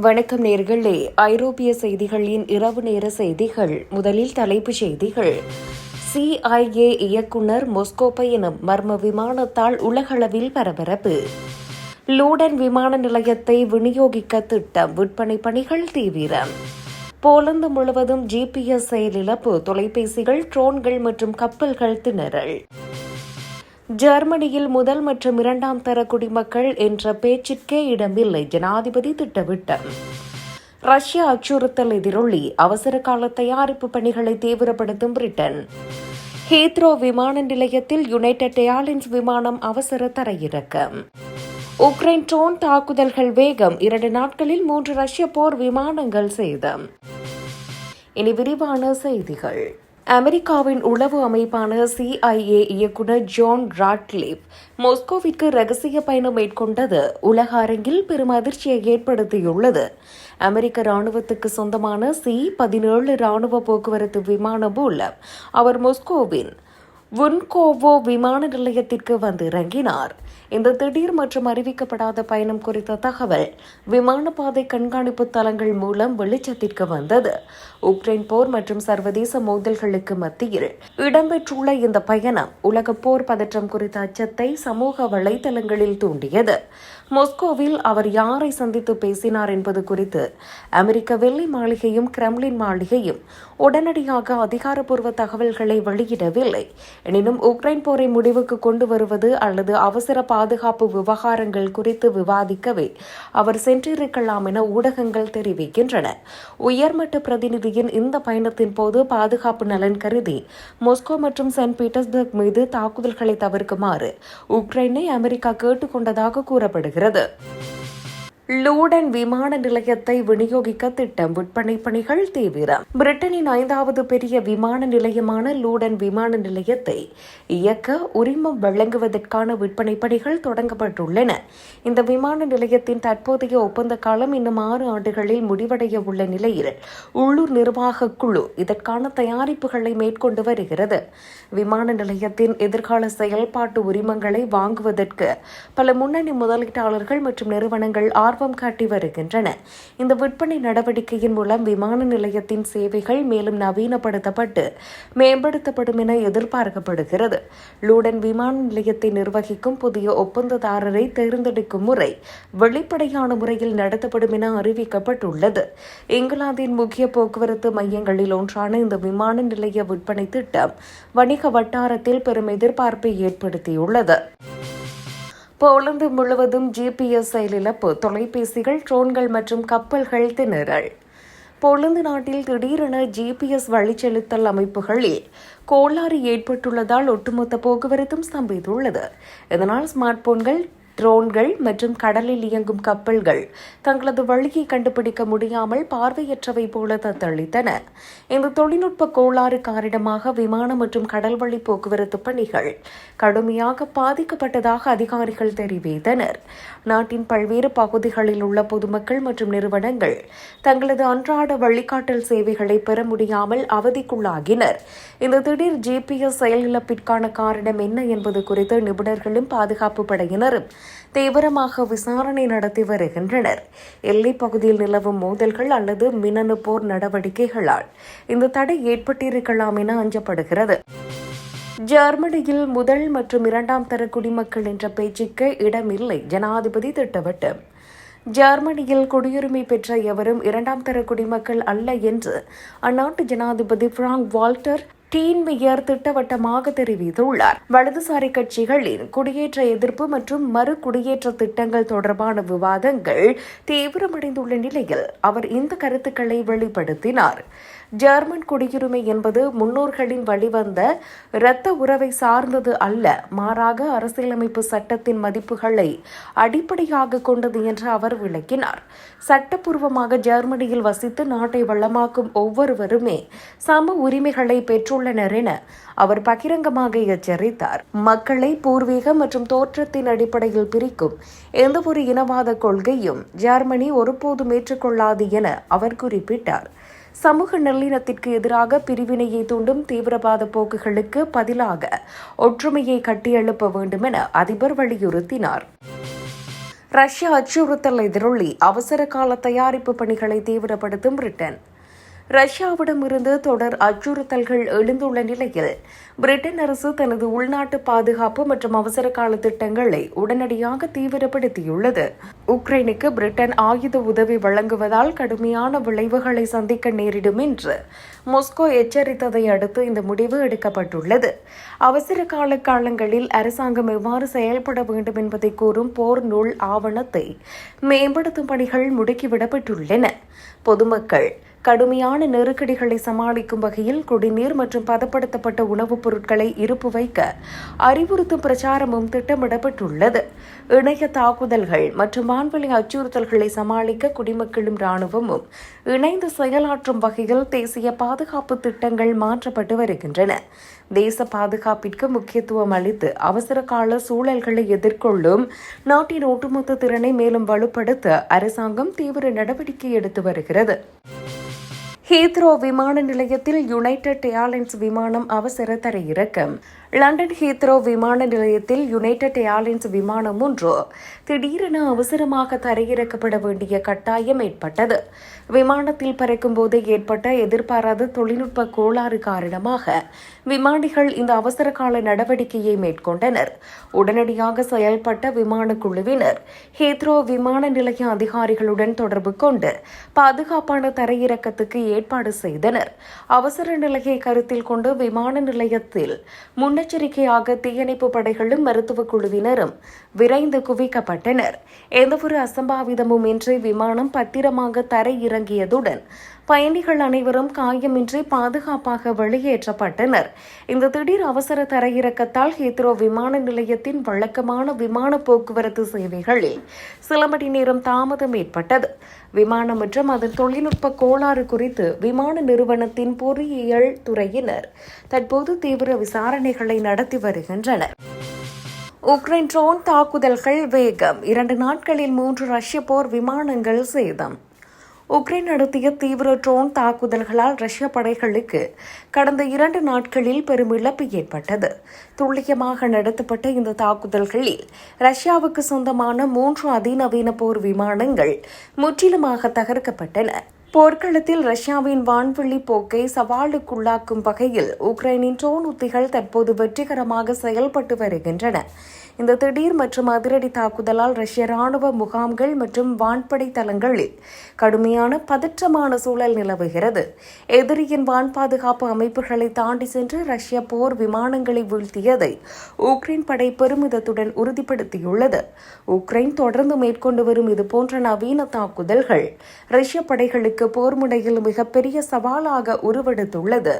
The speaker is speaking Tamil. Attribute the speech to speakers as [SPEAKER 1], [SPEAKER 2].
[SPEAKER 1] வணக்கம் நேர்களே. ஐரோப்பிய செய்திகளின் இரவு நேர செய்திகள். முதலில் தலைப்புச் செய்திகள். CIA இயக்குநர் மொஸ்கோ பயணம், மர்ம விமானத்தால் உலகளவில் பரபரப்பு. லூடன் விமான நிலையத்தை விநியோகிக்க திட்டம், விற்பனை பணிகள் தீவிரம். போலந்து முழுவதும் GPS செயலிழப்பு, தொலைபேசிகள், ட்ரோன்கள் மற்றும் கப்பல்கள் திணறல். ஜெர்மனியில் முதல் மற்றும் இரண்டாம் தர குடிமக்கள் என்ற பேச்சிற்கே இடமில்லை, ஜனாதிபதி திட்டவட்டம். ரஷ்யா அச்சுறுத்தல் எதிரொலி, அவசர கால தயாரிப்பு பணிகளை தீவிரப்படுத்தும் பிரிட்டன். ஹீத்ரோ விமான நிலையத்தில் யுனைடெட் ஏர்லைன்ஸ் விமானம் அவசர தரையிறக்கம். உக்ரைன் ட்ரோன் தாக்குதல்கள் வேகம், 2 நாட்களில் 3 ரஷ்ய போர் விமானங்கள் சேதம். இனி விரிவான செய்திகள். அமெரிக்காவின் உளவு அமைப்பான CIA இயக்குநர் ஜான் ராட்க்ளிஃப் மாஸ்கோவிற்கு ரகசிய பயணம் மேற்கொண்டது உலக அரங்கில் பெரும் அதிர்ச்சியை ஏற்படுத்தியுள்ளது. அமெரிக்க ராணுவத்துக்கு சொந்தமான C-17 ராணுவ போக்குவரத்து விமானம் மூலம் அவர் மாஸ்கோவின் வுன்கோவோ விமான நிலையத்திற்கு வந்து இறங்கினார். இந்த திடீர் மற்றும் அறிவிக்கப்படாத பயணம் குறித்த தகவல் விமான பாதை கண்காணிப்பு தளங்கள் மூலம் வெளிச்சத்திற்கு வந்தது. உக்ரைன் போர் மற்றும் சர்வதேச மோதல்களுக்கு மத்தியில் இடம்பெற்றுள்ள இந்த பயணம் உலக போர் பதற்றம் குறித்த அச்சத்தை சமூக வலைதளங்களில் தூண்டியது. மாஸ்கோவில் அவர் யாரை சந்தித்து பேசினார் என்பது குறித்து அமெரிக்க வெள்ளை மாளிகையும் கிரெம்ளின் மாளிகையும் உடனடியாக அதிகாரப்பூர்வ தகவல்களை வெளியிடவில்லை. எனினும் உக்ரைன் போரை முடிவுக்கு கொண்டு வருவது அல்லது அவசர பாதுகாப்பு விவகாரங்கள் குறித்து விவாதிக்கவே அவர் சென்றிருக்கலாம் என ஊடகங்கள் தெரிவிக்கின்றன. உயர்மட்ட பிரதிநிதியின் இந்த பயணத்தின் போது பாதுகாப்பு நலன் கருதி மாஸ்கோ மற்றும் சென்ட் பீட்டர்ஸ்பர்க் மீது தாக்குதல்களை தவிர்க்குமாறு உக்ரைனை அமெரிக்கா கேட்டுக் கொண்டதாக கூறப்படுகிறது. லூடன் விமான நிலையத்தை விநியோகிக்க திட்டம், விற்பனை பணிகள் தீவிரம். பிரிட்டனின் 5வது பெரிய விமான நிலையமான லூடன் விமான நிலையத்தை இயக்க உரிமம் வழங்குவதற்கான விற்பனை பணிகள் தொடங்கப்பட்டுள்ளன. இந்த விமான நிலையத்தின் தற்போதைய ஒப்பந்த காலம் இன்னும் 6 ஆண்டுகளில் முடிவடைய உள்ள நிலையில் உள்ளூர் நிர்வாக குழு இதற்கான தயாரிப்புகளை மேற்கொண்டு வருகிறது. விமான நிலையத்தின் எதிர்கால செயல்பாட்டு உரிமங்களை வாங்குவதற்கு பல முன்னணி முதலீட்டாளர்கள் மற்றும் நிறுவனங்கள் ஆர்வம் காட்டி வருகின்றன. இந்த விற்பனை நடவடிக்கையின் மூலம் விமான நிலையத்தின் சேவைகள் மேலும் நவீனப்படுத்தப்பட்டு மேம்படுத்தப்படும் என எதிர்பார்க்கப்படுகிறது. லூடன் விமான நிலையத்தை நிர்வகிக்கும் புதிய ஒப்பந்ததாரரை தேர்ந்தெடுக்கும் முறை வெளிப்படையான முறையில் நடத்தப்படும் என அறிவிக்கப்பட்டுள்ளது. இங்கிலாந்தின் முக்கிய போக்குவரத்து மையங்களில் ஒன்றான இந்த விமான நிலைய விற்பனை திட்டம் வணிக வட்டாரத்தில் பெரும் எதிர்பார்ப்பை ஏற்படுத்தியுள்ளது. போலந்து முழுவதும் GPS செயலிழப்பு, தொலைபேசிகள், ட்ரோன்கள் மற்றும் கப்பல்கள் திணறல். போலந்து நாட்டில் திடீரென GPS வழிச்செலுத்தல் அமைப்புகளில் கோளாறு ஏற்பட்டுள்ளதால் ஒட்டுமொத்த போக்குவரத்தும் ஸ்தம்பித்துள்ளது. இதனால் ஸ்மார்ட் போன்கள், ட்ரோன்கள் மற்றும் கடலில் இயங்கும் கப்பல்கள் தங்களது வழியை கண்டுபிடிக்க முடியாமல் பார்வையற்றவை போல தத்தளித்தன. இந்த தொழில்நுட்ப கோளாறு காரணமாக விமான மற்றும் கடல்வழி போக்குவரத்து பணிகள் கடுமையாக பாதிக்கப்பட்டதாக அதிகாரிகள் தெரிவித்தனர். நாட்டின் பல்வேறு பகுதிகளில் உள்ள பொதுமக்கள் மற்றும் நிறுவனங்கள் தங்களது அன்றாட வழிகாட்டல் சேவைகளை பெற முடியாமல் அவதிக்குள்ளாகினர். இந்த திடீர் GPS செயலிழப்பிற்கான காரணம் என்ன என்பது குறித்து நிபுணர்களும் பாதுகாப்பு படையினரும் தீவிரமாக விசாரணை நடத்தி வருகின்றனர். எல்லைப் பகுதியில் நிலவும் மோதல்கள் அல்லது மின்னணு போர் நடவடிக்கைகளால் இந்த தடை ஏற்பட்டிருக்கலாம் என அஞ்சப்படுகிறது. ஜெர்மனியில் முதல் மற்றும் இரண்டாம் தர குடிமக்கள் என்ற பேச்சுக்கு இடமில்லை, ஜனாதிபதி திட்டவட்டம். ஜெர்மனியில் குடியுரிமை பெற்ற எவரும் 2ஆம் தர குடிமக்கள் அல்ல என்று அந்நாட்டு ஜனாதிபதி பிராங்க் வால்டர் ஸ்டீன்மேயர் திட்டவட்டமாக தெரிவித்துள்ளார். வலதுசாரி கட்சிகளின் குடியேற்ற எதிர்ப்பு மற்றும் மறு குடியேற்ற திட்டங்கள் தொடர்பான விவாதங்கள் தீவிரமடைந்துள்ள நிலையில் அவர் இந்த கருத்துக்களை வெளிப்படுத்தினார். ஜெர்மன் குடியுரிமை என்பது முன்னோர்களின் வழிவந்த இரத்த உறவை சார்ந்தது அல்ல, மாறாக அரசியலமைப்பு சட்டத்தின் மதிப்புகளை அடிப்படையாக கொண்டது என்று அவர் விளக்கினார். சட்டப்பூர்வமாக ஜெர்மனியில் வசித்து நாட்டை வளமாக்கும் ஒவ்வொருவருமே சம உரிமைகளை பெற்றுள்ளனர் என அவர் பகிரங்கமாக எச்சரித்தார். மக்களை பூர்வீக மற்றும் தோற்றத்தின் அடிப்படையில் பிரிக்கும் எந்தவொரு இனவாத கொள்கையும் ஜெர்மனி ஒருபோதும் ஏற்றுக்கொள்ளாது என அவர் குறிப்பிட்டார். சமூக நல்லிணத்திற்கு எதிராக பிரிவினையை தூண்டும் தீவிரவாத போக்குகளுக்கு பதிலாக ஒற்றுமையை கட்டியெழுப்ப வேண்டும் என அதிபர் வலியுறுத்தினார். ரஷ்யா அச்சுறுத்தல் எதிரொலி அவசர கால தயாரிப்பு பணிகளை தீவிரப்படுத்தும் பிரிட்டன். ரஷ்யாவிடமிருந்து தொடர் அச்சுறுத்தல்கள் எழுந்துள்ள நிலையில் பிரிட்டன் அரசு தனது உள்நாட்டு பாதுகாப்பு மற்றும் அவசர கால திட்டங்களை உடனடியாக தீவிரப்படுத்தியுள்ளது. உக்ரைனுக்கு பிரிட்டன் ஆயுத உதவி வழங்குவதால் கடுமையான விளைவுகளை சந்திக்க நேரிடும் என்று மாஸ்கோ எச்சரித்ததை அடுத்து இந்த முடிவு எடுக்கப்பட்டுள்ளது. அவசர கால காலங்களில் அரசாங்கம் எவ்வாறு செயல்பட வேண்டும் என்பதை கூறும் போர் நூல் ஆவணத்தை மேம்படுத்தும் பணிகள் முடுக்கிவிடப்பட்டுள்ளன. பொதுமக்கள் கடுமையான நெருக்கடிகளை சமாளிக்கும் வகையில் குடிநீர் மற்றும் பதப்படுத்தப்பட்ட உணவுப் பொருட்களை இருப்பு வைக்க அறிவுறுத்தும் பிரச்சாரமும் திட்டமிடப்பட்டுள்ளது. இணைய தாக்குதல்கள் மற்றும் வான்வெளி அச்சுறுத்தல்களை சமாளிக்க குடிமக்களும் ராணுவமும் இணைந்து செயலாற்றும் வகையில் தேசிய பாதுகாப்பு திட்டங்கள் மாற்றப்பட்டு வருகின்றன. தேச பாதுகாப்பிற்கு முக்கியத்துவம் அளித்து அவசர கால சூழல்களை எதிர்கொள்ளும் நாட்டின் ஒட்டுமொத்த திறனை மேலும் வலுப்படுத்த அரசாங்கம் தீவிர நடவடிக்கை எடுத்து வருகிறது. ஹீத்ரோ விமான நிலையத்தில் யுனைடெட் ஏர்லைன்ஸ் விமானம் அவசர தரையிறக்கம். லண்டன் ஹீத்ரோ விமான நிலையத்தில் யுனைடெட் ஏர்லைன்ஸ் விமானம் ஒன்று திடீரென அவசரமாக தரையிறக்கப்பட வேண்டிய கட்டாயம் ஏற்பட்டது. விமானத்தில் பறக்கும் போது ஏற்பட்ட எதிர்பாராத தொழில்நுட்ப கோளாறு காரணமாக விமானிகள் இந்த அவசர கால நடவடிக்கையை மேற்கொண்டனர். உடனடியாக செயல்பட்ட விமான குழுவினர் ஹீத்ரோ விமான நிலைய அதிகாரிகளுடன் தொடர்பு கொண்டு பாதுகாப்பான தரையிறக்கத்துக்கு ஏற்பாடு செய்தனர். அவசர நிலையை கருத்தில் கொண்டு விமான நிலையத்தில் முன்னெச்சரிக்கையாக தீயணைப்பு படைகளும் மருத்துவ குழுவினரும் விரைந்து குவிக்கப்பட்டனர். எந்தவொரு அசம்பாவிதமும் இன்றி விமானம் பத்திரமாக தரையிறங்கியதுடன் பயணிகள் அனைவரும் காயமின்றி பாதுகாப்பாக வெளியேற்றப்பட்டனர். இந்த திடீர் அவசர தரையிறக்கத்தால் ஹீத்ரோ விமான நிலையத்தின் வழக்கமான விமான போக்குவரத்து சேவைகளில் சில மணி நேரம் தாமதம் ஏற்பட்டது. விமானம் மற்றும் அதன் தொழில்நுட்ப கோளாறு குறித்து விமான நிறுவனத்தின் பொறியியல் துறையினர் தற்போது தீவிர விசாரணைகளை நடத்தி வருகின்றனர். உக்ரைன் ட்ரோன் தாக்குதல்கள் வேகம். 2 நாட்களில் 3 ரஷ்ய போர் விமானங்கள் சேதம். உக்ரைன் நடத்திய தீவிர ட்ரோன் தாக்குதல்களால் ரஷ்ய படைகளுக்கு கடந்த 2 நாட்களில் பெரும் இழப்பு ஏற்பட்டது. துல்லியமாக நடத்தப்பட்ட இந்த தாக்குதல்களில் ரஷ்யாவுக்கு சொந்தமான 3 அதிநவீன போர் விமானங்கள் முற்றிலுமாக தகர்க்கப்பட்டன. போர்க்களத்தில் ரஷ்யாவின் வான்வெளி போக்கை சவாலுக்குள்ளாக்கும் வகையில் உக்ரைனின் ட்ரோன் உத்திகள் தற்போது வெற்றிகரமாக செயல்பட்டு வருகின்றன. இந்த திடீர் மற்றும் அதிரடி தாக்குதலால் ரஷ்ய ராணுவ முகாம்கள் மற்றும் வான்படை தளங்களில் கடுமையான பதற்றமான சூழல் நிலவுகிறது. எதிரியின் வான் பாதுகாப்பு அமைப்புகளை தாண்டி சென்று ரஷ்ய போர் விமானங்களை வீழ்த்தியதை உக்ரைன் படை பெருமிதத்துடன் உறுதிப்படுத்தியுள்ளது. உக்ரைன் தொடர்ந்து மேற்கொண்டு வரும் இதுபோன்ற நவீன தாக்குதல்கள் ரஷ்ய படைகளுக்கு போர் முனையில் மிகப்பெரிய சவாலாக உருவெடுத்துள்ளது.